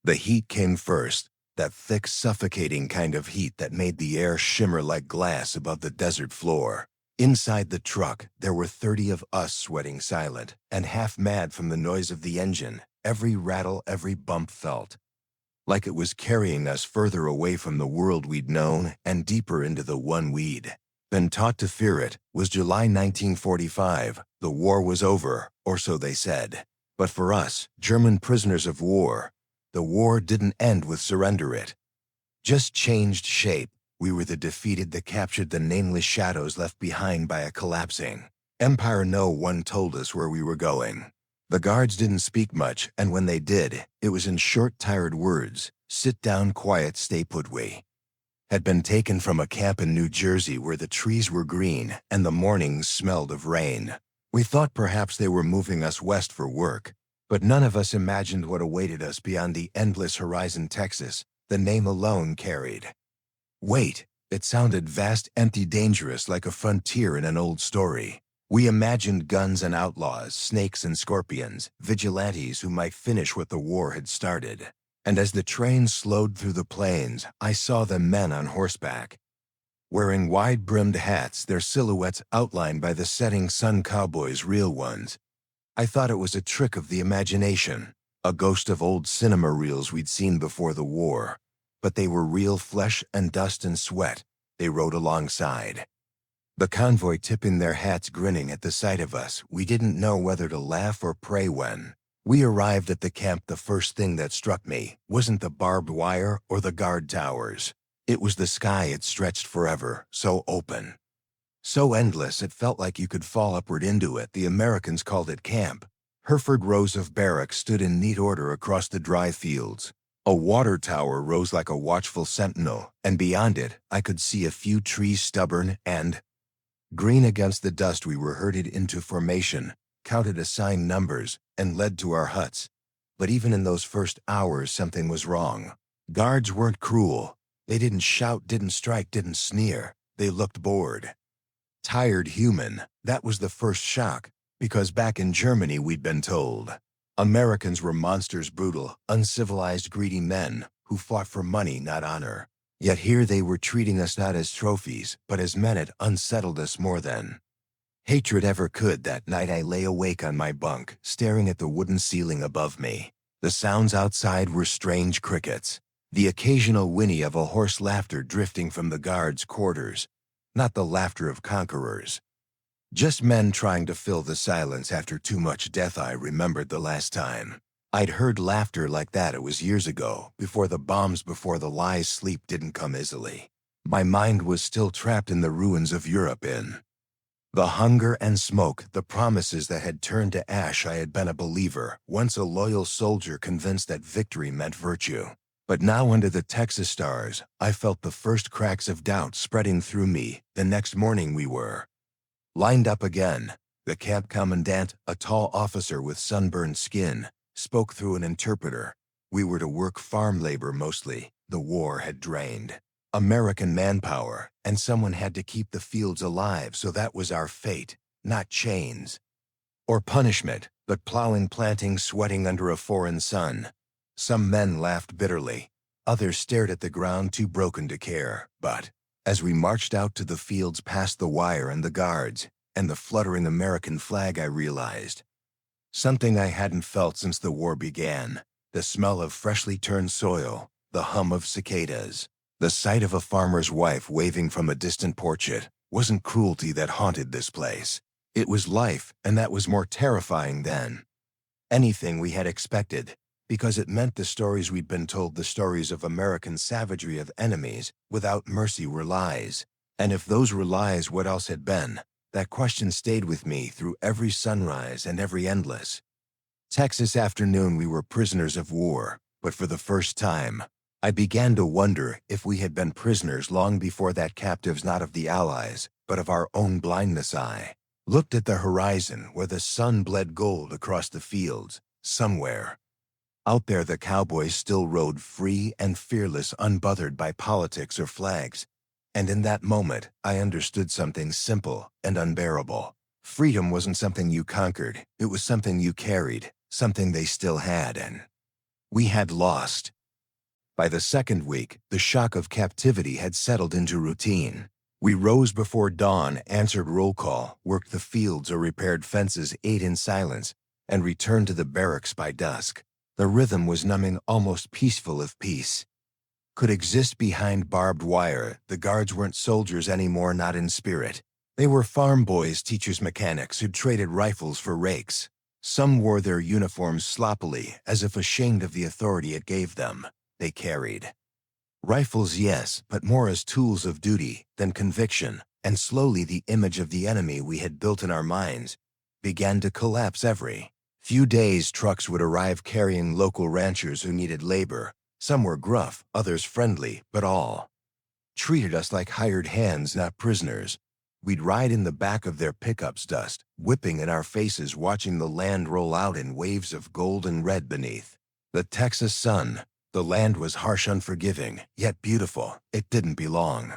The heat came first, that thick, suffocating kind of heat that made the air shimmer like glass above the desert floor. Inside the truck, there were 30 of us sweating silent and half mad from the noise of the engine, every rattle, every bump felt like it was carrying us further away from the world we'd known and deeper into the one we'd been taught to fear. It was July 1945. The war was over, or so they said. But for us, German prisoners of war, the war didn't end with surrender. It just changed shape. We were the defeated that captured the nameless shadows left behind by a collapsing empire. No one told us where we were going. The guards didn't speak much, and when they did, it was in short, tired words. Sit down, quiet, stay put. We had been taken from a camp in New Jersey where the trees were green and the mornings smelled of rain. We thought perhaps they were moving us west for work, but none of us imagined what awaited us beyond the endless horizon. Texas, the name alone carried weight. It sounded vast, empty, dangerous, like a frontier in an old story. We imagined guns and outlaws, snakes and scorpions, vigilantes who might finish what the war had started. And as the train slowed through the plains, I saw the men on horseback, wearing wide-brimmed hats, their silhouettes outlined by the setting sun. Cowboys, real ones. I thought it was a trick of the imagination, a ghost of old cinema reels we'd seen before the war. But they were real, flesh and dust and sweat. They rode alongside the convoy, tipping their hats, grinning at the sight of us. We didn't know whether to laugh or pray when we arrived at the camp. The first thing that struck me wasn't the barbed wire or the guard towers. It was the sky. It stretched forever, so open, so endless, it felt like you could fall upward into it. The Americans called it camp. Hereford rows of barracks stood in neat order across the dry fields. A water tower rose like a watchful sentinel, and beyond it, I could see a few trees, stubborn and green against the dust. We were herded into formation, counted assigned numbers, and led to our huts. But even in those first hours, something was wrong. Guards weren't cruel. They didn't shout, didn't strike, didn't sneer. They looked bored, tired, human. That was the first shock, because back in Germany we'd been told Americans were monsters, brutal, uncivilized, greedy men who fought for money, not honor. Yet here they were treating us not as trophies, but as men. It unsettled us more than hatred ever could. That night I lay awake on my bunk, staring at the wooden ceiling above me. The sounds outside were strange crickets, the occasional whinny of a hoarse laughter drifting from the guards' quarters. Not the laughter of conquerors, just men trying to fill the silence after too much death. I remembered the last time I'd heard laughter like that. It was years ago, before the bombs, before the lies. Sleep didn't come easily. My mind was still trapped in the ruins of Europe, in the hunger and smoke, the promises that had turned to ash. I had been a believer, once a loyal soldier, convinced that victory meant virtue. But now, under the Texas stars, I felt the first cracks of doubt spreading through me. The next morning we were lined up again. The camp commandant, a tall officer with sunburned skin, spoke through an interpreter. We were to work farm labor mostly. The war had drained American manpower, and someone had to keep the fields alive. So that was our fate, not chains or punishment, but plowing, planting, sweating under a foreign sun. Some men laughed bitterly. Others stared at the ground, too broken to care. But as we marched out to the fields, past the wire and the guards and the fluttering American flag, I realized something I hadn't felt since the war began. The smell of freshly turned soil, the hum of cicadas, the sight of a farmer's wife waving from a distant porch. It wasn't cruelty that haunted this place. It was life, and that was more terrifying than anything we had expected, because it meant the stories we'd been told, the stories of American savagery, of enemies without mercy, were lies. And if those were lies, what else had been? That question stayed with me through every sunrise and every endless Texas afternoon. We were prisoners of war, but for the first time, I began to wonder if we had been prisoners long before that, captives not of the Allies, but of our own blindness. I looked at the horizon where the sun bled gold across the fields. Somewhere out there, the Cowboys still rode free and fearless, unbothered by politics or flags. And in that moment, I understood something simple and unbearable. Freedom wasn't something you conquered. It was something you carried, something they still had. And We had lost. By the second week, the shock of captivity had settled into routine. We rose before dawn, answered roll call, worked the fields or repaired fences, ate in silence, and returned to the barracks by dusk. The rhythm was numbing, almost peaceful if peace could exist behind barbed wire. The guards weren't soldiers anymore, not in spirit. They were farm boys, teachers, mechanics who'd traded rifles for rakes. Some wore their uniforms sloppily, as if ashamed of the authority it gave them. They carried rifles, yes, but more as tools of duty than conviction, and slowly the image of the enemy we had built in our minds began to collapse. Every few days, trucks would arrive carrying local ranchers who needed labor. Some were gruff, others friendly, but all treated us like hired hands, not prisoners. We'd ride in the back of their pickups, dust whipping in our faces, watching the land roll out in waves of gold and red beneath the Texas sun. The land was harsh, unforgiving, yet beautiful. It didn't belong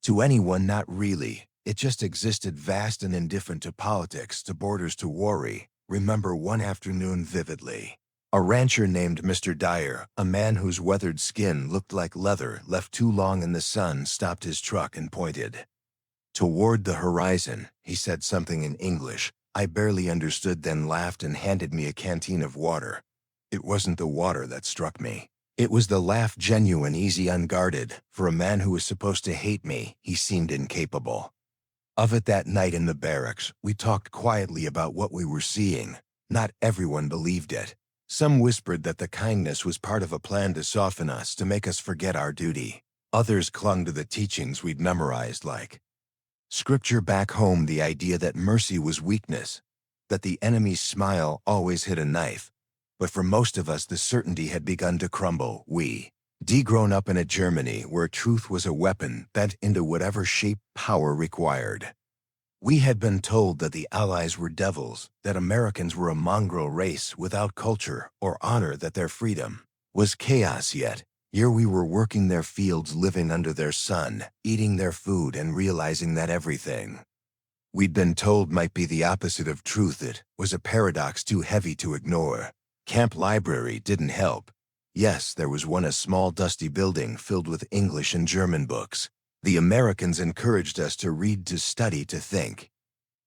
to anyone, not really. It just existed, vast and indifferent to politics, to borders, to worry. Remember one afternoon vividly. A rancher named Mr. Dyer, a man whose weathered skin looked like leather left too long in the sun, stopped his truck and pointed toward the horizon. He said something in English I barely understood, then laughed and handed me a canteen of water. It wasn't the water that struck me. It was the laugh, genuine, easy, unguarded. For a man who was supposed to hate me, he seemed incapable of it. That night in the barracks, we talked quietly about what we were seeing. Not everyone believed it. Some whispered that the kindness was part of a plan to soften us, to make us forget our duty. Others clung to the teachings we'd memorized like scripture back home, the idea that mercy was weakness, that the enemy's smile always hid a knife. But for most of us, the certainty had begun to crumble. We'd grown up in a Germany where truth was a weapon bent into whatever shape power required. We had been told that the Allies were devils, that Americans were a mongrel race without culture or honor, that their freedom was chaos. Yet here we were, working their fields, living under their sun, eating their food, and realizing that everything we'd been told might be the opposite of truth. It was a paradox too heavy to ignore. Camp library didn't help. Yes, there was one, a small dusty building filled with English and German books. The Americans encouraged us to read, to study, to think.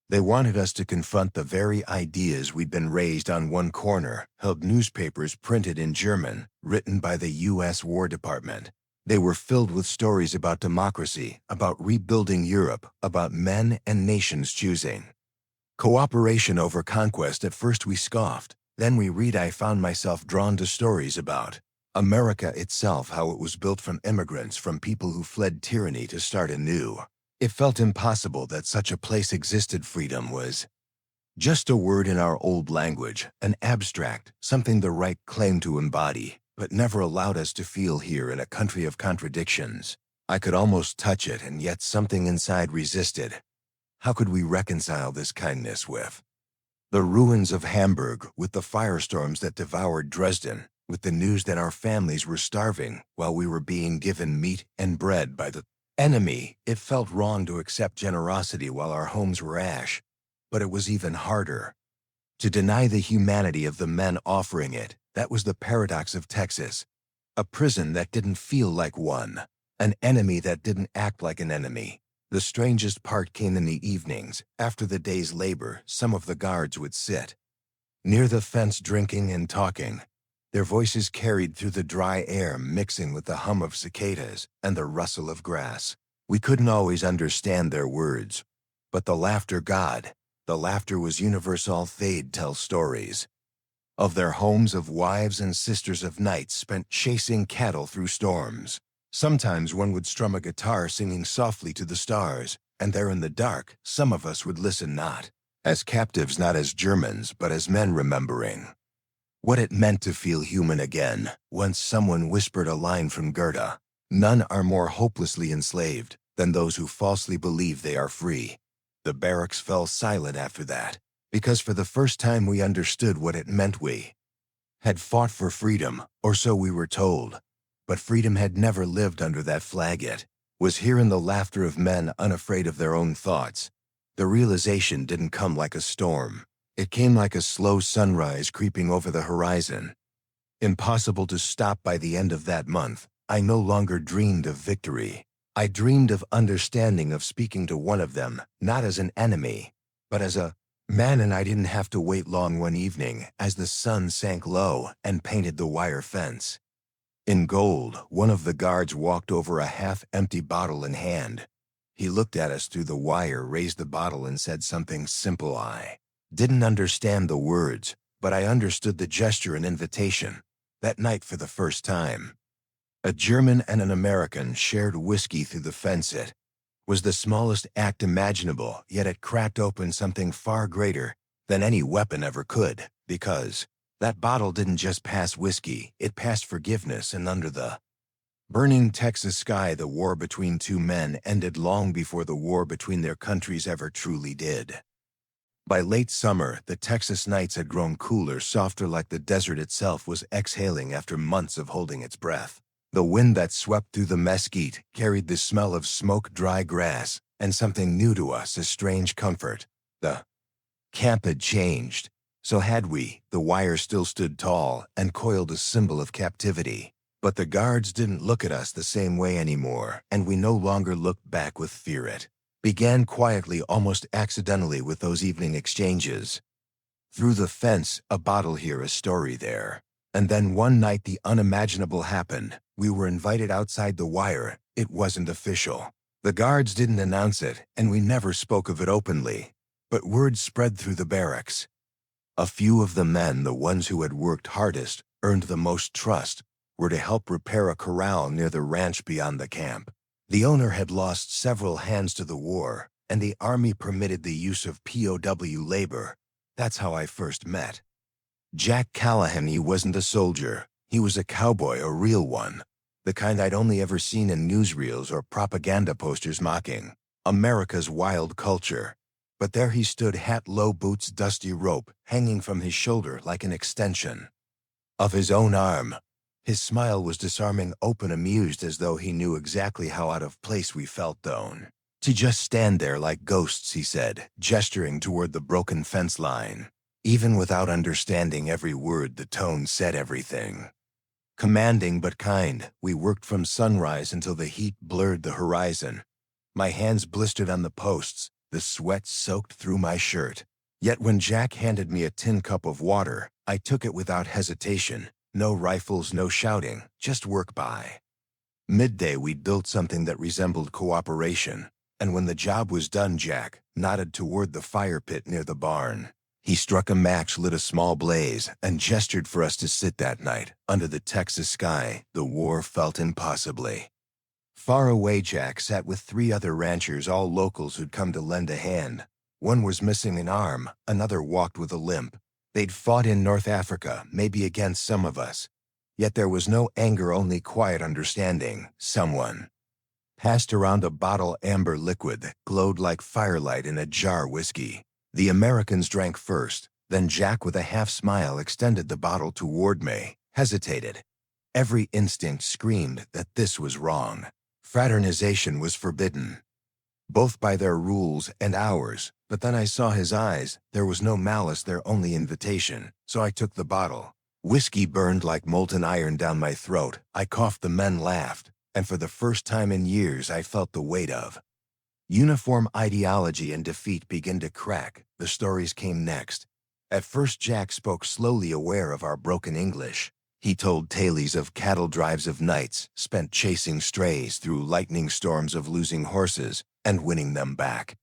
They wanted us to confront the very ideas we'd been raised on. One corner held newspapers printed in German, written by the U.S. War Department. They were filled with stories about democracy, about rebuilding Europe, about men and nations choosing cooperation over conquest. At first we scoffed. Then we read. I found myself drawn to stories about America itself, how it was built from immigrants, from people who fled tyranny to start anew. It felt impossible that such a place existed. Freedom was just a word in our old language, an abstract, something the right claimed to embody, but never allowed us to feel. Here in a country of contradictions, I could almost touch it, and yet something inside resisted. How could we reconcile this kindness with the ruins of Hamburg, with the firestorms that devoured Dresden, with the news that our families were starving while we were being given meat and bread by the enemy? It felt wrong to accept generosity while our homes were ash, but it was even harder to deny the humanity of the men offering it. That was the paradox of Texas. A prison that didn't feel like one, an enemy that didn't act like an enemy. The strangest part came in the evenings. After the day's labor, some of the guards would sit near the fence, drinking and talking. Their voices carried through the dry air, mixing with the hum of cicadas and the rustle of grass. We couldn't always understand their words, but the laughter was universal. They'd tell stories of their homes, of wives and sisters, of nights spent chasing cattle through storms. Sometimes one would strum a guitar, singing softly to the stars, and there in the dark, some of us would listen, not as captives, not as Germans, but as men, remembering what it meant to feel human again. Once someone whispered a line from Goethe: "None are more hopelessly enslaved than those who falsely believe they are free." The barracks fell silent after that, because for the first time we understood what it meant. We had fought for freedom, or so we were told. But freedom had never lived under that flag. It was here in the laughter of men unafraid of their own thoughts. The realization didn't come like a storm. It came like a slow sunrise creeping over the horizon. Impossible to stop by the end of that month. I no longer dreamed of victory. I dreamed of understanding, of speaking to one of them, not as an enemy, but as a man. And I didn't have to wait long one evening as the sun sank low and painted the wire fence in gold. One of the guards walked over, a half-empty bottle in hand. He looked at us through the wire, raised the bottle, and said something simple. I didn't understand the words, but I understood the gesture, an invitation. That night, for the first time, a German and an American shared whiskey through the fence. It was the smallest act imaginable, yet it cracked open something far greater than any weapon ever could, because that bottle didn't just pass whiskey, it passed forgiveness. And under the burning Texas sky, the war between two men ended long before the war between their countries ever truly did. By late summer, the Texas nights had grown cooler, softer, like the desert itself was exhaling after months of holding its breath. The wind that swept through the mesquite carried the smell of smoke, dry grass, and something new to us, a strange comfort. The camp had changed. So had we. The wire still stood tall and coiled, a symbol of captivity. But the guards didn't look at us the same way anymore, and we no longer looked back with fear. It began quietly, almost accidentally, with those evening exchanges. Through the fence, a bottle here, a story there. And then one night the unimaginable happened. We were invited outside the wire. It wasn't official. The guards didn't announce it, and we never spoke of it openly. But word spread through the barracks. A few of the men, the ones who had worked hardest, earned the most trust, were to help repair a corral near the ranch beyond the camp. The owner had lost several hands to the war, and the army permitted the use of POW labor. That's how I first met Jack Callahan. He wasn't a soldier. He was a cowboy, a real one. The kind I'd only ever seen in newsreels or propaganda posters mocking America's wild culture. But there he stood, hat low, boots, dusty rope hanging from his shoulder like an extension of his own arm. His smile was disarming, open, amused, as though he knew exactly how out of place we felt. Though to just stand there like ghosts, he said, gesturing toward the broken fence line. Even without understanding every word, the tone said everything. Commanding but kind, we worked from sunrise until the heat blurred the horizon. My hands blistered on the posts, the sweat soaked through my shirt. Yet when Jack handed me a tin cup of water, I took it without hesitation. No rifles, no shouting, just work. By midday, we'd built something that resembled cooperation, and when the job was done, Jack nodded toward the fire pit near the barn. He struck a match, lit a small blaze, and gestured for us to sit. That night, under the Texas sky, the war felt impossibly far away. Jack sat with 3 other ranchers, all locals who'd come to lend a hand. One was missing an arm, another walked with a limp. They'd fought in North Africa, maybe against some of us. Yet there was no anger, only quiet understanding. Someone passed around a bottle, amber liquid that glowed like firelight in a jar, whiskey. The Americans drank first, then Jack, with a half-smile, extended the bottle toward me, hesitated. Every instinct screamed that this was wrong. Fraternization was forbidden, both by their rules and ours. But then I saw his eyes. There was no malice there, only invitation. So I took the bottle. Whiskey burned like molten iron down my throat. I coughed, the men laughed, and for the first time in years I felt the weight of uniform ideology and defeat begin to crack. The stories came next. At first Jack spoke slowly, aware of our broken English. He told tales of cattle drives, of nights spent chasing strays through lightning storms, of losing horses and winning them back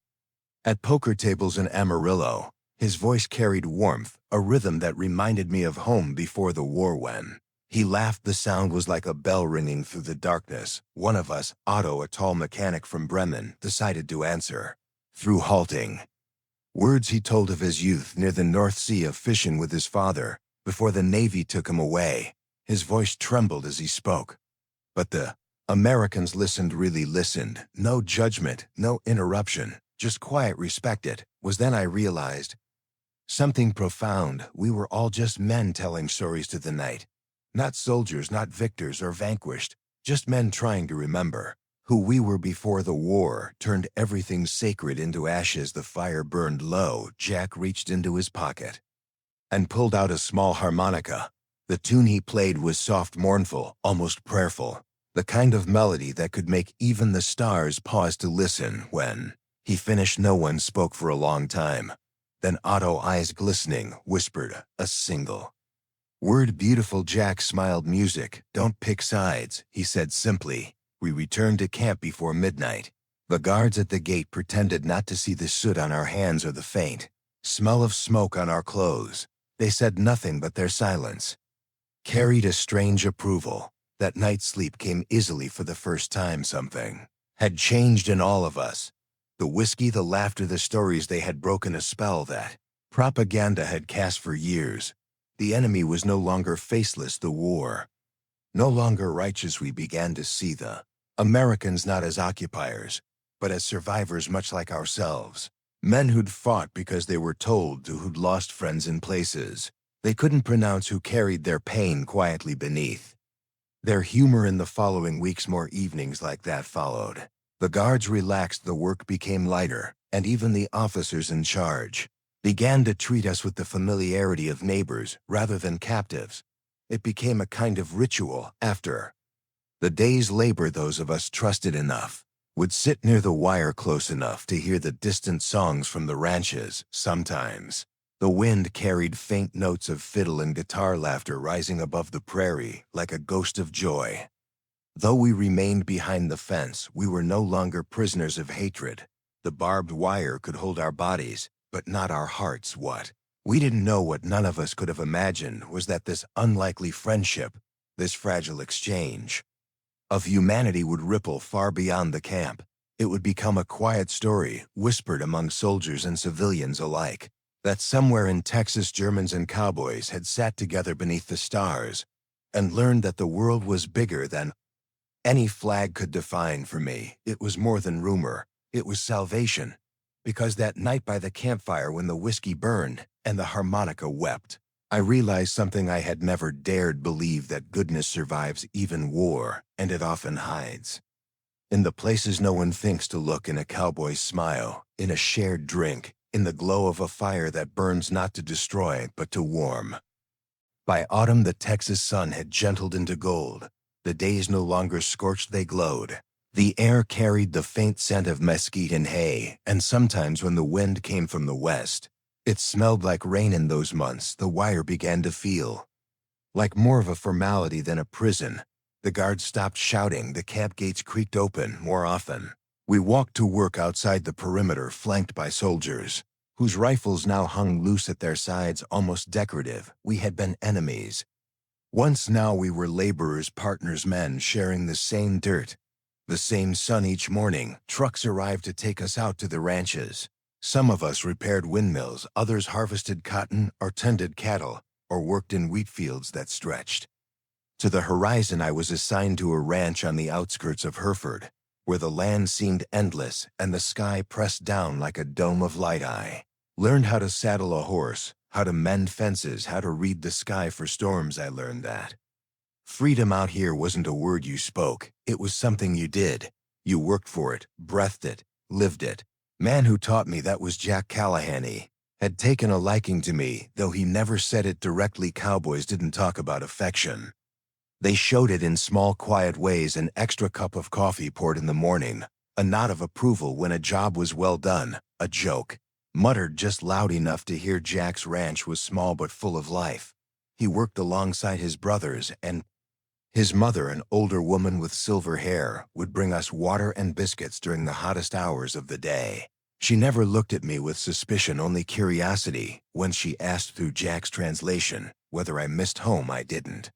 at poker tables in Amarillo. His voice carried warmth, a rhythm that reminded me of home before the war. When he laughed, the sound was like a bell ringing through the darkness. One of us, Otto, a tall mechanic from Bremen, decided to answer. Through halting words, he told of his youth near the North Sea, of fishing with his father before the Navy took him away. His voice trembled as he spoke. But the Americans listened, really listened. No judgment, no interruption, just quiet respect. It was then I realized something profound. We were all just men telling stories to the night. Not soldiers, not victors or vanquished, just men trying to remember who we were before the war turned everything sacred into ashes. The fire burned low. Jack reached into his pocket and pulled out a small harmonica. The tune he played was soft, mournful, almost prayerful, the kind of melody that could make even the stars pause to listen. When he finished, no one spoke for a long time. Then Otto, eyes glistening, whispered a single word. Beautiful. Jack smiled. Music, don't pick sides, he said simply. We returned to camp before midnight. The guards at the gate pretended not to see the soot on our hands or the faint smell of smoke on our clothes. They said nothing, but their silence carried a strange approval. That night sleep came easily for the first time. Something had changed in all of us. The whiskey, the laughter, the stories, they had broken a spell that propaganda had cast for years. The enemy was no longer faceless, the war no longer righteous. We began to see the Americans not as occupiers, but as survivors, much like ourselves. Men who'd fought because they were told to, who'd lost friends in places they couldn't pronounce, who carried their pain quietly beneath their humor. In the following weeks, more evenings like that followed. The guards relaxed, the work became lighter, and even the officers in charge began to treat us with the familiarity of neighbors rather than captives. It became a kind of ritual. After the day's labor, those of us trusted enough would sit near the wire, close enough to hear the distant songs from the ranches. Sometimes the wind carried faint notes of fiddle and guitar, laughter rising above the prairie like a ghost of joy. Though we remained behind the fence, we were no longer prisoners of hatred. The barbed wire could hold our bodies, but not our hearts. What we didn't know, what none of us could have imagined, was that this unlikely friendship, this fragile exchange of humanity, would ripple far beyond the camp. It would become a quiet story, whispered among soldiers and civilians alike, that somewhere in Texas, Germans and cowboys had sat together beneath the stars and learned that the world was bigger than any flag could define. For me, it was more than rumor, it was salvation. Because that night by the campfire, when the whiskey burned and the harmonica wept, I realized something I had never dared believe, that goodness survives even war, and it often hides in the places no one thinks to look. In a cowboy's smile, in a shared drink, in the glow of a fire that burns not to destroy but to warm. By autumn, the Texas sun had gentled into gold. The days no longer scorched, they glowed. The air carried the faint scent of mesquite and hay, and sometimes when the wind came from the west, it smelled like rain. In those months, the wire began to feel like more of a formality than a prison. The guards stopped shouting, the camp gates creaked open more often. We walked to work outside the perimeter, flanked by soldiers whose rifles now hung loose at their sides, almost decorative. We had been enemies once, now we were laborers, partners, men sharing the same dirt, the same sun. Each morning, trucks arrived to take us out to the ranches. Some of us repaired windmills, others harvested cotton or tended cattle, or worked in wheat fields that stretched to the horizon. I was assigned to a ranch on the outskirts of Hereford, where the land seemed endless and the sky pressed down like a dome of light. I learned how to saddle a horse, how to mend fences, how to read the sky for storms. I learned that freedom out here wasn't a word you spoke, it was something you did. You worked for it, breathed it, lived it. Man who taught me that was Jack Callahan. He had taken a liking to me, though he never said it directly. Cowboys didn't talk about affection. They showed it in small, quiet ways: an extra cup of coffee poured in the morning, a nod of approval when a job was well done, a joke muttered just loud enough to hear. Jack's ranch was small but full of life. He worked alongside his brothers, and his mother, an older woman with silver hair, would bring us water and biscuits during the hottest hours of the day. She never looked at me with suspicion, only curiosity. When she asked through Jack's translation whether I missed home, I didn't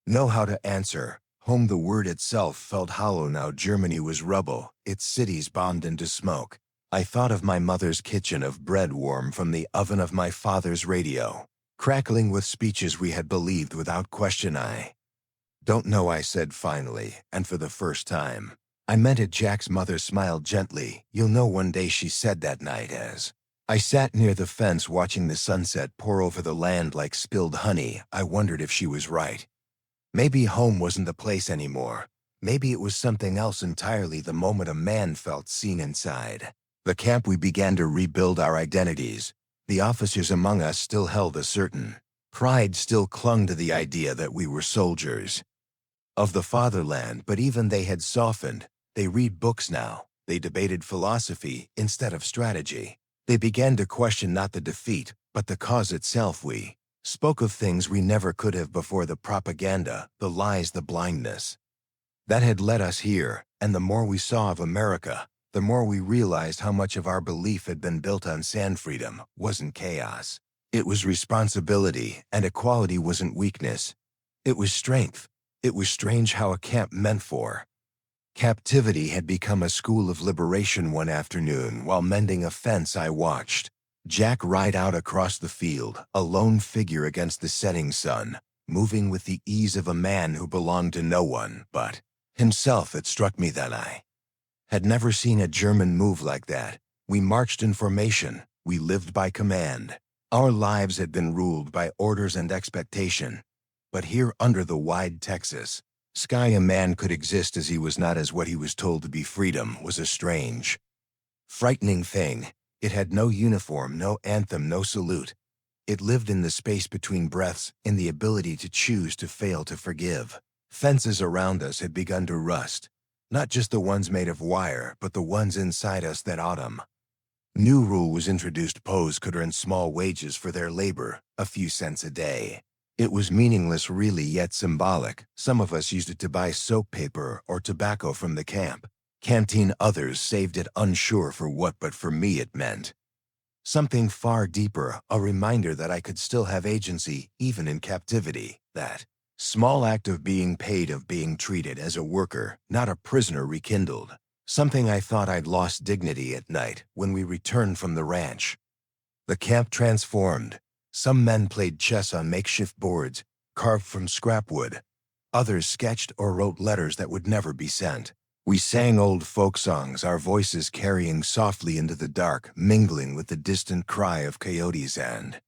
know how to answer. Home, the word itself, felt hollow now. Germany was rubble, its cities bombed into smoke. I thought of my mother's kitchen, of bread warm from the oven, of my father's radio crackling with speeches we had believed without question. I don't know, I said finally, and for the first time I meant it. Jack's mother smiled gently. You'll know one day, she said that night as I sat near the fence watching the sunset pour over the land like spilled honey. I wondered if she was right. Maybe home wasn't the place anymore. Maybe it was something else entirely. The moment a man felt seen inside the camp, we began to rebuild our identities. The officers among us still held a certain Pride still clung to the idea that we were soldiers of the fatherland, but even they had softened. They read books now. They debated philosophy instead of strategy. They began to question not the defeat, but the cause itself. We spoke of things we never could have before: the propaganda, the lies, the blindness that had led us here. And the more we saw of America, the more we realized how much of our belief had been built on sand. Freedom wasn't chaos. It was responsibility, and equality wasn't weakness. It was strength. It was strange how a camp meant for captivity had become a school of liberation. One afternoon, while mending a fence, I watched Jack ride out across the field, a lone figure against the setting sun, moving with the ease of a man who belonged to no one but himself. It struck me that I had never seen a German move like that. We marched in formation. We lived by command. Our lives had been ruled by orders and expectation. But here, under the wide Texas sky, a man could exist as he was, not as what he was told to be. Freedom was a strange, frightening thing. It had no uniform, no anthem, no salute. It lived in the space between breaths, in the ability to choose, to fail, to forgive. Fences around us had begun to rust, not just the ones made of wire, but the ones inside us. That autumn, new rule was introduced: POWs could earn small wages for their labor, a few cents a day. It was meaningless, really, yet symbolic. Some of us used it to buy soap paper or tobacco from the camp canteen. Others saved it, unsure for what, but for me it meant something far deeper, a reminder that I could still have agency, even in captivity. That small act of being paid, of being treated as a worker, not a prisoner, rekindled something I thought I'd lost: dignity. At night, when we returned from the ranch, the camp transformed. Some men played chess on makeshift boards, carved from scrap wood. Others sketched or wrote letters that would never be sent. We sang old folk songs, our voices carrying softly into the dark, mingling with the distant cry of coyotes, and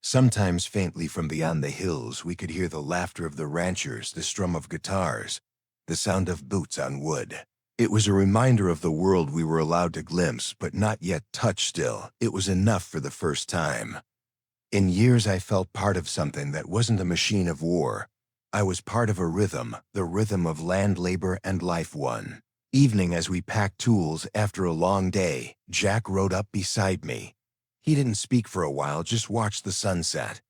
sometimes faintly from beyond the hills we could hear the laughter of the ranchers, the strum of guitars, the sound of boots on wood. It was a reminder of the world we were allowed to glimpse, but not yet touch. Still, it was enough. For the first time in years, I felt part of something that wasn't a machine of war. I was part of a rhythm, the rhythm of land, labor, and life. One evening, as we packed tools after a long day, Jack rode up beside me. He didn't speak for a while, just watched the sunset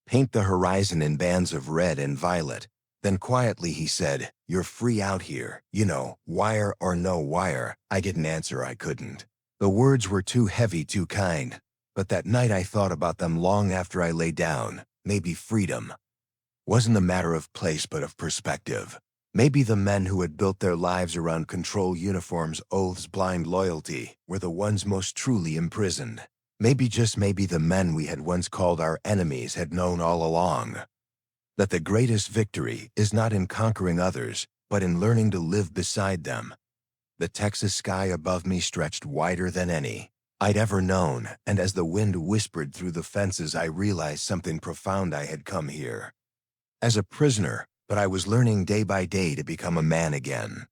paint the horizon in bands of red and violet. Then quietly he said, "You're free out here, you know, wire or no wire." I didn't answer. I couldn't. The words were too heavy, too kind. But that night I thought about them long after I lay down. Maybe freedom wasn't a matter of place, but of perspective. Maybe the men who had built their lives around control, uniforms, oaths, blind loyalty were the ones most truly imprisoned. Maybe, just maybe, the men we had once called our enemies had known all along that the greatest victory is not in conquering others, but in learning to live beside them. The Texas sky above me stretched wider than any I'd ever known, and as the wind whispered through the fences, I realized something profound. I had come here as a prisoner, but I was learning day by day to become a man again.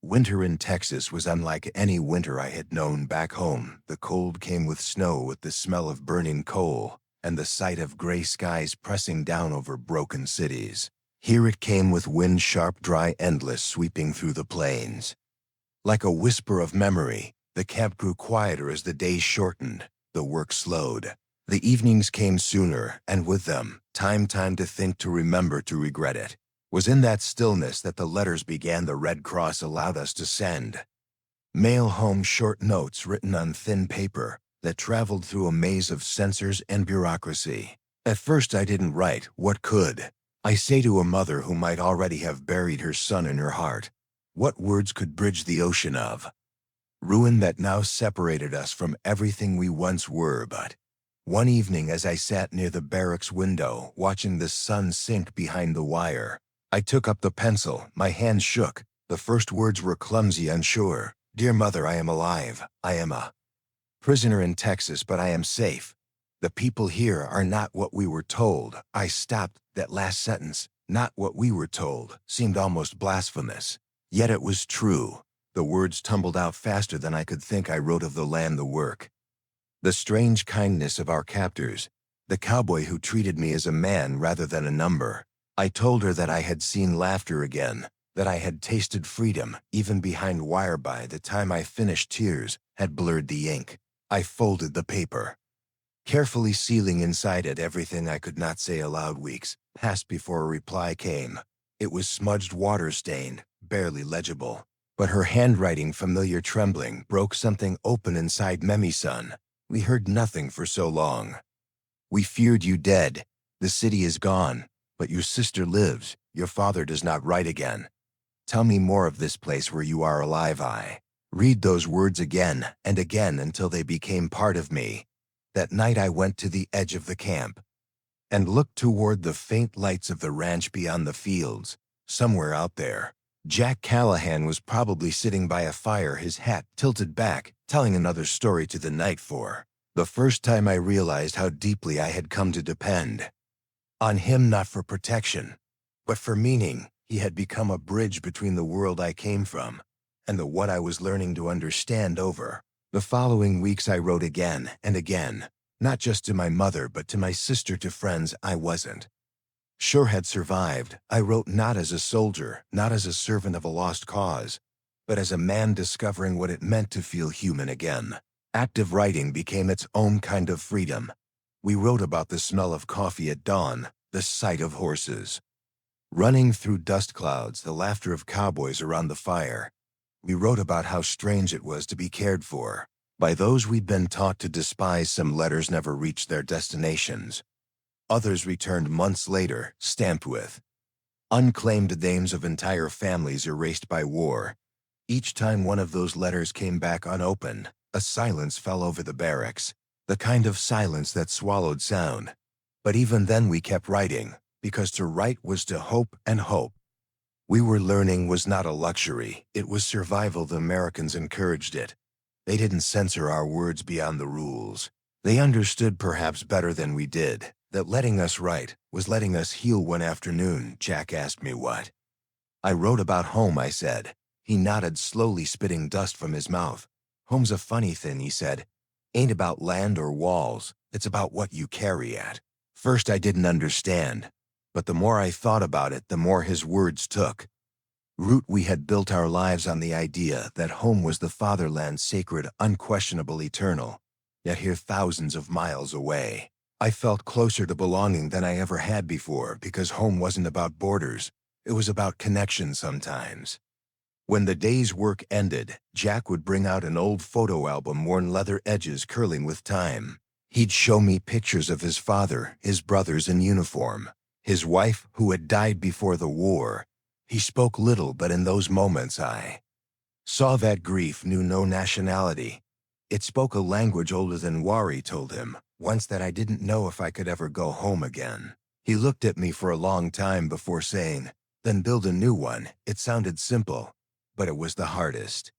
Winter in Texas was unlike any winter I had known back home. The cold came with snow, with the smell of burning coal, and the sight of gray skies pressing down over broken cities. Here it came with wind, sharp, dry, endless, sweeping through the plains. Like a whisper of memory, the camp grew quieter as the days shortened, the work slowed. The evenings came sooner, and with them, time to think, to remember, to regret. It was in that stillness that the letters began. The Red Cross allowed us to send mail home, short notes written on thin paper that traveled through a maze of censors and bureaucracy. At first I didn't write. What could I say to a mother who might already have buried her son in her heart? What words could bridge the ocean of ruin that now separated us from everything we once were? But one evening, as I sat near the barracks window, watching the sun sink behind the wire, I took up the pencil. My hand shook. The first words were clumsy, unsure. "Dear Mother, I am alive. I am a prisoner in Texas, but I am safe. The people here are not what we were told." I stopped. That last sentence, "not what we were told," seemed almost blasphemous. Yet it was true. The words tumbled out faster than I could think. I wrote of the land, the work, the strange kindness of our captors. The cowboy who treated me as a man rather than a number. I told her that I had seen laughter again, that I had tasted freedom, even behind wire. By the time I finished, tears had blurred the ink. I folded the paper, carefully sealing inside it everything I could not say aloud. Weeks passed before a reply came. It was smudged, water-stained, barely legible. But her handwriting, familiar, trembling, broke something open inside. "Memi, son, we heard nothing for so long. We feared you dead. The city is gone, but your sister lives. Your father does not write again. Tell me more of this place where you are alive." I read those words again and again until they became part of me. That night I went to the edge of the camp and looked toward the faint lights of the ranch beyond the fields. Somewhere out there, Jack Callahan was probably sitting by a fire, his hat tilted back, telling another story to the night. For the first time I realized how deeply I had come to depend on him, not for protection, but for meaning. He had become a bridge between the world I came from and the what I was learning to understand. Over the following weeks I wrote again and again, not just to my mother but to my sister, to friends I wasn't sure had survived. I wrote not as a soldier, not as a servant of a lost cause, but as a man discovering what it meant to feel human again. Active writing became its own kind of freedom. We wrote about the smell of coffee at dawn, the sight of horses running through dust clouds, the laughter of cowboys around the fire. We wrote about how strange it was to be cared for by those we'd been taught to despise. Some letters never reached their destinations. Others returned months later, stamped with unclaimed names of entire families erased by war. Each time one of those letters came back unopened, a silence fell over the barracks, the kind of silence that swallowed sound. But even then we kept writing, because to write was to hope, and hope, we were learning, was not a luxury, it was survival. The Americans encouraged it. They didn't censor our words beyond the rules. They understood, perhaps better than we did, that letting us write was letting us heal. One afternoon, Jack asked me what I wrote about. Home, I said. He nodded, slowly spitting dust from his mouth. "Home's a funny thing," he said. "Ain't about land or walls, it's about what you carry at." First I didn't understand, but the more I thought about it, the more his words took root. We had built our lives on the idea that home was the fatherland, sacred, unquestionable, eternal. Yet here, thousands of miles away, I felt closer to belonging than I ever had before, because home wasn't about borders, it was about connection. Sometimes, when the day's work ended, Jack would bring out an old photo album, worn, leather edges curling with time. He'd show me pictures of his father, his brothers in uniform, his wife who had died before the war. He spoke little, but in those moments I saw that grief knew no nationality. It spoke a language older than war. He told him once that I didn't know if I could ever go home again. He looked at me for a long time before saying, "Then build a new one." It sounded simple, but it was the hardest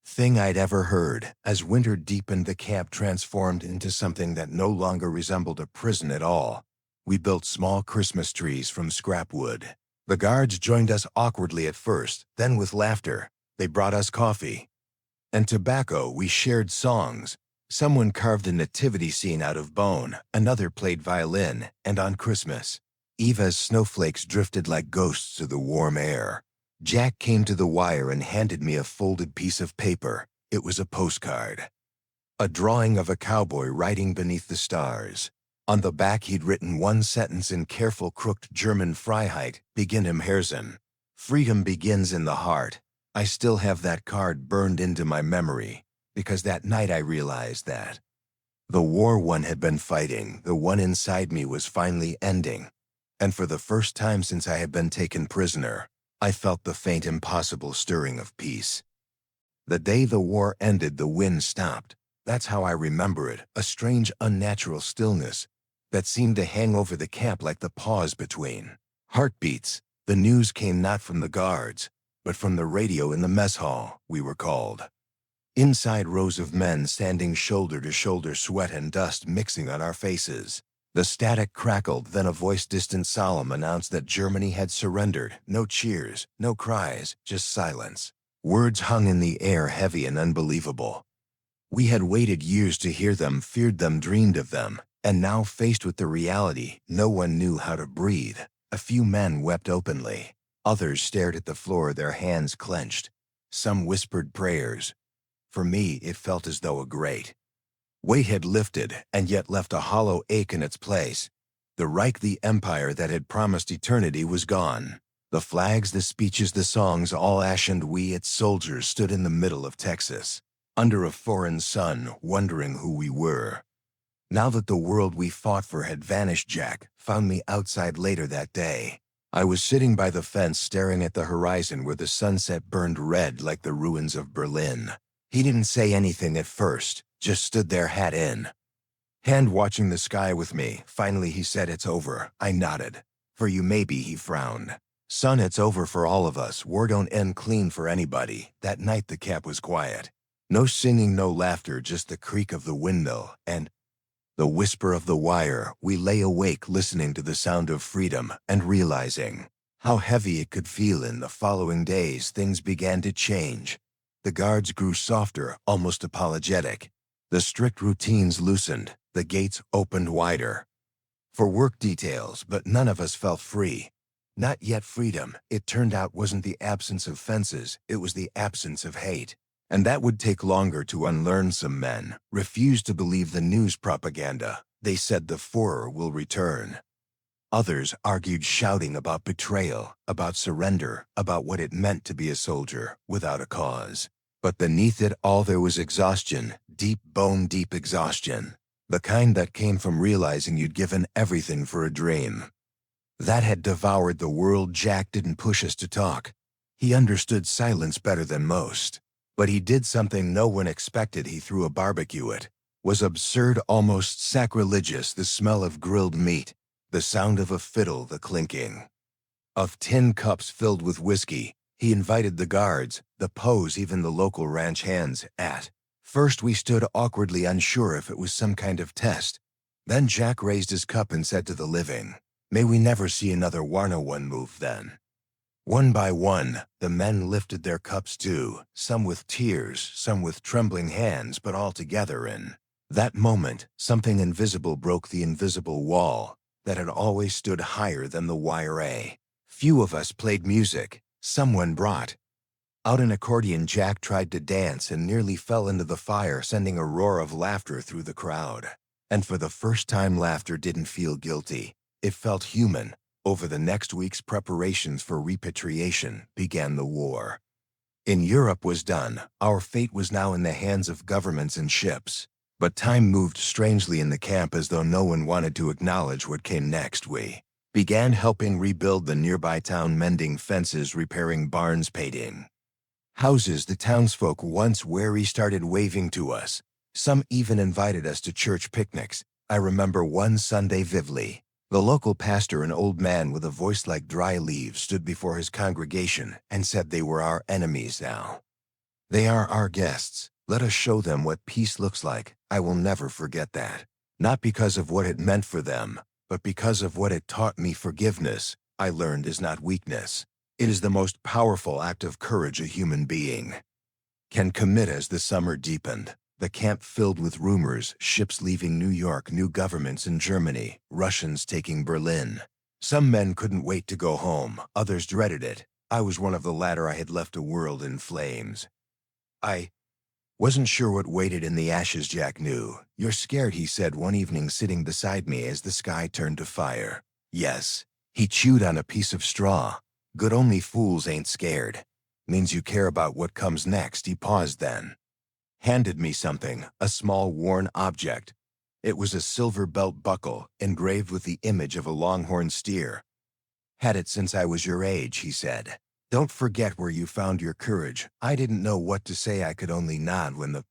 thing I'd ever heard. As winter deepened, the camp transformed into something that no longer resembled a prison at all. We built small Christmas trees from scrap wood. The guards joined us awkwardly at first, then with laughter. They brought us coffee and tobacco. We shared songs. Someone carved a nativity scene out of bone, another played violin, and on Christmas Eve, as snowflakes drifted like ghosts through the warm air, Jack came to the wire and handed me a folded piece of paper. It was a postcard. A drawing of a cowboy riding beneath the stars. On the back he'd written one sentence in careful crooked German: Freiheit begin im Herzen. Freedom begins in the heart. I still have that card burned into my memory, because that night I realized that the war one had been fighting, the one inside me, was finally ending. And for the first time since I had been taken prisoner, I felt the faint, impossible stirring of peace. The day the war ended, the wind stopped. That's how I remember it, a strange, unnatural stillness that seemed to hang over the camp like the pause between heartbeats. The news came not from the guards, but from the radio in the mess hall, we were called. Inside, rows of men standing shoulder to shoulder, sweat and dust mixing on our faces. The static crackled, then a voice, distant, solemn, announced that Germany had surrendered. No cheers, no cries, just silence. Words hung in the air, heavy and unbelievable. We had waited years to hear them, feared them, dreamed of them, And now, faced with the reality, no one knew how to breathe. A few men wept openly. Others stared at the floor, their hands clenched. Some whispered prayers. For me, it felt as though a great weight had lifted and yet left a hollow ache in its place. The Reich, the empire that had promised eternity, was gone. The flags, the speeches, the songs, all ash, and we, its soldiers, stood in the middle of Texas, under a foreign sun, wondering who we were. Now that the world we fought for had vanished, Jack found me outside later that day. I was sitting by the fence staring at the horizon where the sunset burned red like the ruins of Berlin. He didn't say anything at first, just stood there, hat in hand, watching the sky with me. Finally he said, "It's over." I nodded. "For you maybe," he frowned. "Son, it's over for all of us. War don't end clean for anybody." That night the camp was quiet. No singing, no laughter, just the creak of the windmill and the whisper of the wire. We lay awake listening to the sound of freedom and realizing how heavy it could feel. In the following days, things began to change. The guards grew softer, almost apologetic. The strict routines loosened, the gates opened wider for work details, but none of us felt free. Not yet. Freedom, it turned out, wasn't the absence of fences, it was the absence of hate. And that would take longer to unlearn. Some men refused to believe the news propaganda. They said the Führer will return. Others argued, shouting about betrayal, about surrender, about what it meant to be a soldier without a cause. But beneath it all there was exhaustion, deep, bone-deep exhaustion. The kind that came from realizing you'd given everything for a dream that had devoured the world. Jack didn't push us to talk. He understood silence better than most. But he did something no one expected. He threw a barbecue. It was absurd, almost sacrilegious. The smell of grilled meat, the sound of a fiddle, the clinking of tin cups filled with whiskey. He invited the guards, the POWs, even the local ranch hands. At first we stood awkwardly, unsure if it was some kind of test. Then Jack raised his cup and said to the living, "May we never see another war." No one moved then. One by one, the men lifted their cups too, some with tears, some with trembling hands, but all together. In that moment, something invisible broke the invisible wall that had always stood higher than the wire. A few of us played music. Someone brought out an accordion. Jack tried to dance and nearly fell into the fire, sending a roar of laughter through the crowd. And for the first time, laughter didn't feel guilty. It felt human. Over the next weeks, preparations for repatriation began. The war in Europe was done. Our fate was now in the hands of governments and ships. But time moved strangely in the camp, as though no one wanted to acknowledge what came next. We began helping rebuild the nearby town, mending fences, repairing barns, painting houses. The townsfolk, once wary, started waving to us. Some even invited us to church picnics. I remember one Sunday vividly. The local pastor, an old man with a voice like dry leaves, stood before his congregation and said they were our enemies now. They are our guests. Let us show them what peace looks like. I will never forget that. Not because of what it meant for them, but because of what it taught me. Forgiveness, I learned, is not weakness. It is the most powerful act of courage a human being can commit. As the summer deepened, the camp filled with rumors, ships leaving New York, new governments in Germany, Russians taking Berlin. Some men couldn't wait to go home, others dreaded it. I was one of the latter. I had left a world in flames. I wasn't sure what waited in the ashes. Jack knew. "You're scared," he said one evening, sitting beside me as the sky turned to fire. "Yes." He chewed on a piece of straw. "Good, only fools ain't scared. Means you care about what comes next." He paused, then handed me something, a small worn object. It was a silver belt buckle, engraved with the image of a longhorn steer. "Had it since I was your age," he said. "Don't forget where you found your courage." I didn't know what to say. I could only nod. When the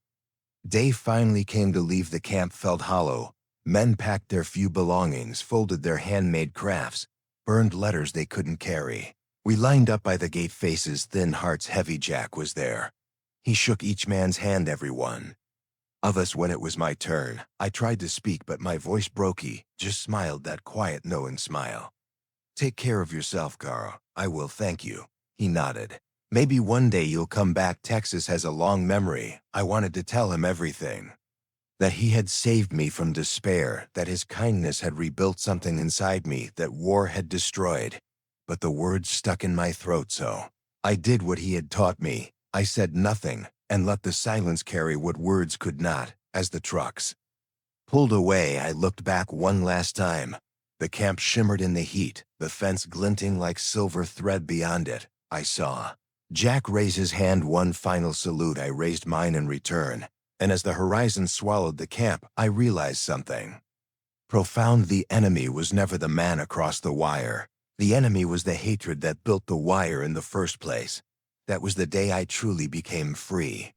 day finally came to leave, the camp felt hollow. Men packed their few belongings, folded their handmade crafts, burned letters they couldn't carry. We lined up by the gate, faces thin, hearts heavy. Jack was there. He shook each man's hand, every one of us. When it was my turn, I tried to speak, but my voice broke. He just smiled, that quiet, knowing smile. "Take care of yourself, Carl." "I will, thank you." He nodded. "Maybe one day you'll come back. Texas has a long memory." I wanted to tell him everything that he had saved me from despair, that his kindness had rebuilt something inside me that war had destroyed. But the words stuck in my throat, so I did what he had taught me. I said nothing and let the silence carry what words could not. As the trucks pulled away, I looked back one last time. The camp shimmered in the heat, the fence glinting like silver thread beyond it. I saw Jack raise his hand one final salute. I raised mine in return, and as the horizon swallowed the camp, I realized something profound. The enemy was never the man across the wire. The enemy was the hatred that built the wire in the first place. That was the day I truly became free.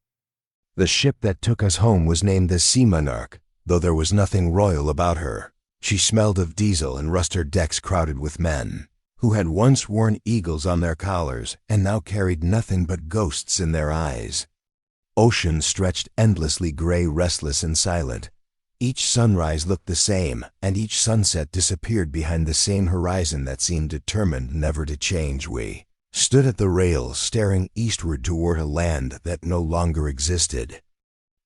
The ship that took us home was named the Sea Monarch, though there was nothing royal about her. She smelled of diesel and rust, her decks crowded with men who had once worn eagles on their collars and now carried nothing but ghosts in their eyes. Ocean stretched endlessly gray, restless and silent. Each sunrise looked the same, and each sunset disappeared behind the same horizon that seemed determined never to change. We stood at the rails, staring eastward toward a land that no longer existed.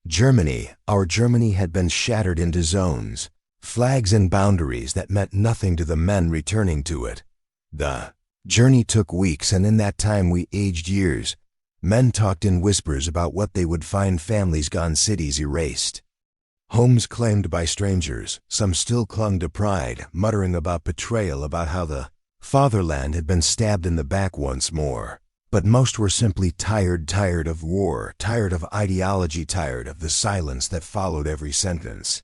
Germany, our Germany, had been shattered into zones, flags and boundaries that meant nothing to the men returning to it. The journey took weeks, and in that time we aged years. Men talked in whispers about what they would find: families gone, cities erased, homes claimed by strangers. Some still clung to pride, muttering about betrayal, about how the fatherland had been stabbed in the back once more. But most were simply tired of war, tired of ideology, tired of the silence that followed every sentence.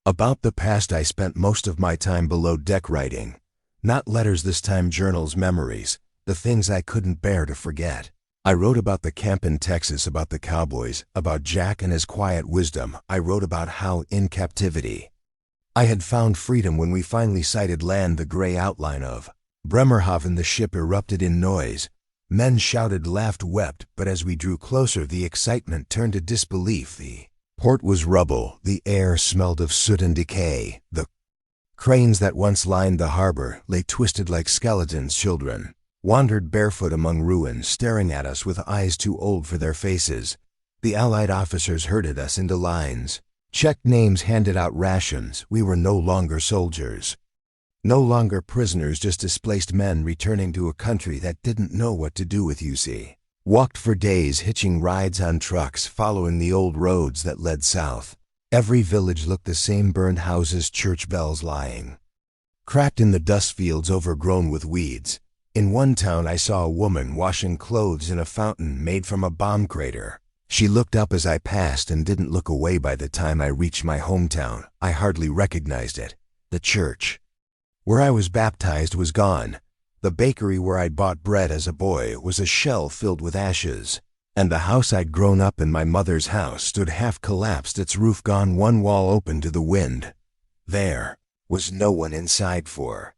About the past I spent most of my time below deck writing. Not letters this time, journals, memories, the things I couldn't bear to forget. I wrote about the camp in Texas, about the Cowboys, about Jack and his quiet wisdom. I wrote about how, in captivity, I had found freedom. When we finally sighted land, the gray outline of Bremerhaven, the ship erupted in noise. Men shouted, laughed, wept, but as we drew closer, the excitement turned to disbelief. The port was rubble, the air smelled of soot and decay. The cranes that once lined the harbor lay twisted like skeletons. Children wandered barefoot among ruins, staring at us with eyes too old for their faces. The Allied officers herded us into lines, checked names, handed out rations. We were no longer soldiers, no longer prisoners, just displaced men returning to a country that didn't know what to do with you. See, walked for days, hitching rides on trucks, following the old roads that led south. Every village looked the same: burned houses, church bells lying cracked in the dust fields, overgrown with weeds. In one town I saw a woman washing clothes in a fountain made from a bomb crater. She looked up as I passed and didn't look away. By the time I reached my hometown, I hardly recognized it. The church where I was baptized was gone. The bakery where I'd bought bread as a boy was a shell filled with ashes. And the house I'd grown up in, my mother's house, stood half collapsed, its roof gone, one wall open to the wind. There was no one inside. For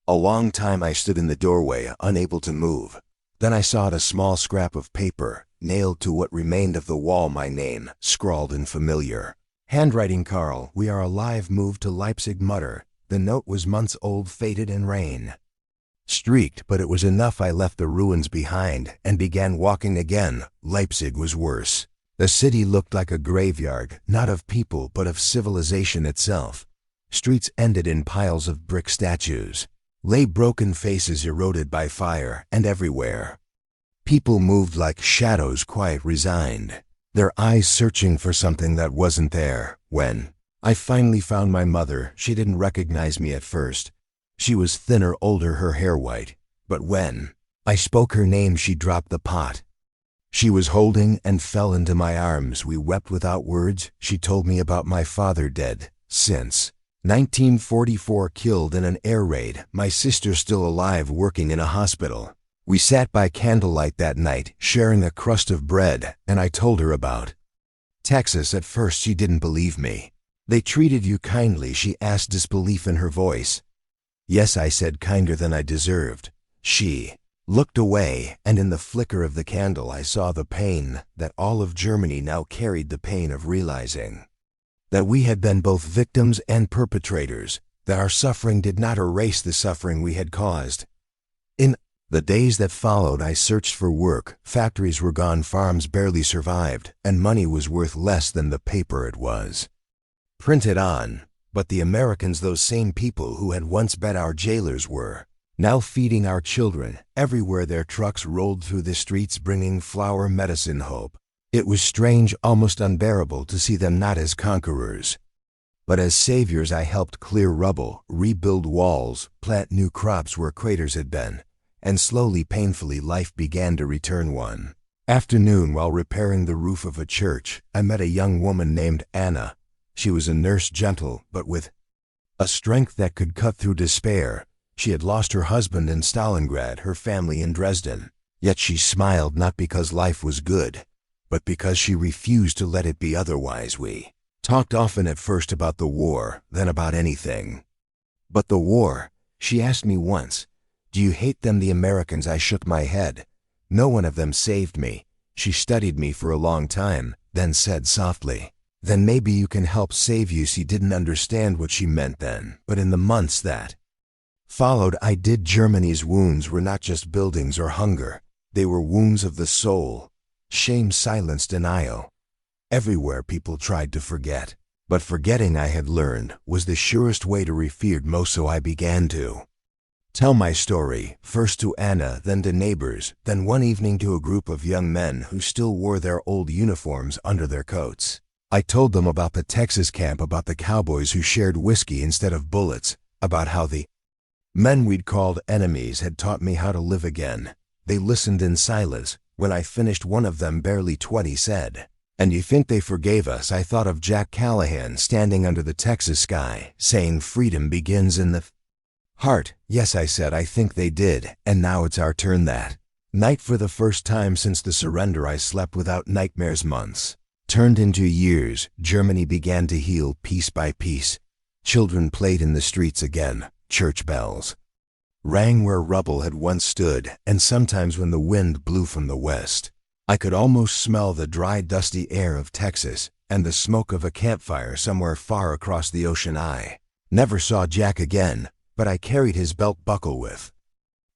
a long time I stood in the doorway, unable to move. Then I saw a small scrap of paper nailed to what remained of the wall, my name, scrawled in familiar handwriting: Carl, we are alive, moved to Leipzig. Mutter. The note was months old, faded and rain streaked, but it was enough. I left the ruins behind and began walking again. Leipzig was worse. The city looked like a graveyard, not of people but of civilization itself. Streets ended in piles of brick statues, lay broken faces eroded by fire, and everywhere people moved like shadows, quiet, resigned, their eyes searching for something that wasn't there. When I finally found my mother, she didn't recognize me at first. She was thinner, older, her hair white. But when I spoke her name, she dropped the pot she was holding and fell into my arms. We wept without words. She told me about my father, dead since 1944, killed in an air raid. My sister still alive, working in a hospital. We sat by candlelight that night, sharing a crust of bread, and I told her about Texas. At first she didn't believe me. They treated you kindly, she asked, disbelief in her voice. Yes, I said, kinder than I deserved. She looked away, and in the flicker of the candle I saw the pain that all of Germany now carried, the pain of realizing that we had been both victims and perpetrators, that our suffering did not erase the suffering we had caused. In the days that followed, I searched for work. Factories were gone, farms barely survived, and money was worth less than the paper it was printed on, but the Americans, those same people who had once been our jailers, were now feeding our children. Everywhere their trucks rolled through the streets bringing flour, medicine, hope. It was strange, almost unbearable, to see them not as conquerors, but as saviors. I helped clear rubble, rebuild walls, plant new crops where craters had been, and slowly, painfully, life began to return. One afternoon, while repairing the roof of a church, I met a young woman named Anna. She was a nurse, gentle, but with a strength that could cut through despair. She had lost her husband in Stalingrad, her family in Dresden. Yet she smiled, not because life was good, but because she refused to let it be otherwise. We talked often at first about the war, then about anything but the war. She asked me once, "Do you hate them, the Americans?" I shook my head. "No one of them saved me." She studied me for a long time, then said softly, "Then maybe you can help save you." She didn't understand what she meant then, but in the months that followed, I did. Germany's wounds were not just buildings or hunger. They were wounds of the soul. Shame, silence, denial. Everywhere people tried to forget. But forgetting, I had learned, was the surest way to refeed most. So I began to tell my story, first to Anna, then to neighbors, then one evening to a group of young men who still wore their old uniforms under their coats. I told them about the Texas camp, about the cowboys who shared whiskey instead of bullets, about how the men we'd called enemies had taught me how to live again. They listened in silence. When I finished, one of them, barely 20, said, "And you think they forgave us?" I thought of Jack Callahan standing under the Texas sky, saying freedom begins in the heart. "Yes," I said, "I think they did, and now it's our turn." That night, for the first time since the surrender, I slept without nightmares. Months turned into years. Germany began to heal piece by piece. Children played in the streets again. Church bells rang where rubble had once stood, and sometimes when the wind blew from the west, I could almost smell the dry, dusty air of Texas and the smoke of a campfire somewhere far across the ocean. I never saw Jack again, but I carried his belt buckle with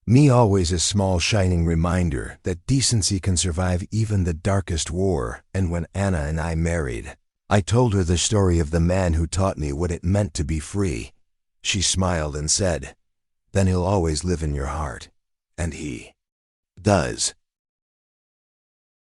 me, always a small shining reminder that decency can survive even the darkest war. And when Anna and I married, I told her the story of the man who taught me what it meant to be free. She smiled and said, "Then he'll always live in your heart." And he does.